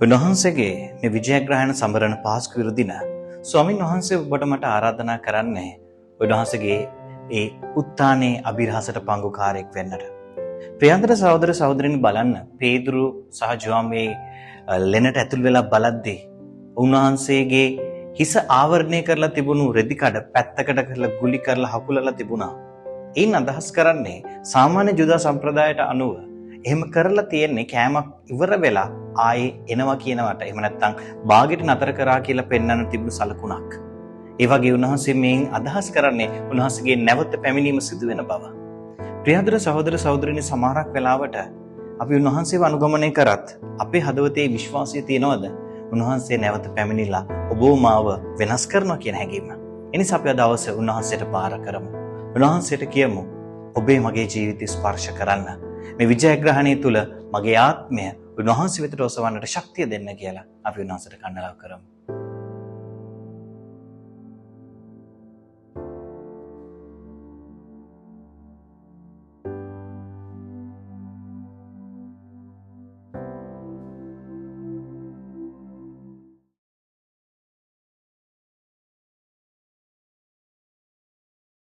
උන්වහන්සේගේ මේ විජයග්‍රහණ සමරන පාස්කු දින ස්වාමීන් වහන්සේ ඔබට මට ආරාධනා කරන්නේ උන්වහන්සේගේ ඒ උත්ථානයේ අභිරහසට පංගුකාරයෙක් වෙන්නට. ප්‍රියන්තර සහෝදර සහෝදරින් බලන්න පේදුරු සහ ජෝම්ගේ ලෙනට ඇතුල් වෙලා බලද්දී උන්වහන්සේගේ හිස ආවරණය කරලා තිබුණු රෙදි කඩ පැත්තකට කරලා ගුලි කරලා හකුලලා තිබුණා. ඒන් අදහස් කරන්නේ සාමාන්‍ය ජුදා සම්ප්‍රදායට අනුව එහෙම කරලා තියෙන්නේ කෑමක් ඉවර වෙලා ආයේ එනවා කියනවට එහෙම නැත්නම් බාගෙට නතර කරා කියලා පෙන්වන්න තිබුණු සලකුණක්. ඒ වගේ උන්වහන්සේ මේන් අදහස් කරන්නේ උන්වහන්සේගේ නැවත පැමිණීම සිදු වෙන බව. ප්‍රියදර සහෝදර සහෝදරිනි සමහරක් වෙලාවට අපි උන්වහන්සේව අනුගමනය කරත් අපේ හදවතේ විශ්වාසය තියනවද උන්වහන්සේ නැවත පැමිණිලා ඔබ මාව වෙනස් කරනවා කියන හැඟීම. එනිසා අපි අද දවසේ උන්වහන්සේට බාර කරමු. උන්වහන්සේට කියමු ඔබේ මගේ ජීවිතය ස්පර්ශ කරන්න. මේ විජයග්‍රහණය තුල මගේ ආත්මය උන්වහන්සේ වෙතට ඔසවන්නට ශක්තිය දෙන්න කියලා අපි උන්වහන්සේට කන්නලව් කරමු.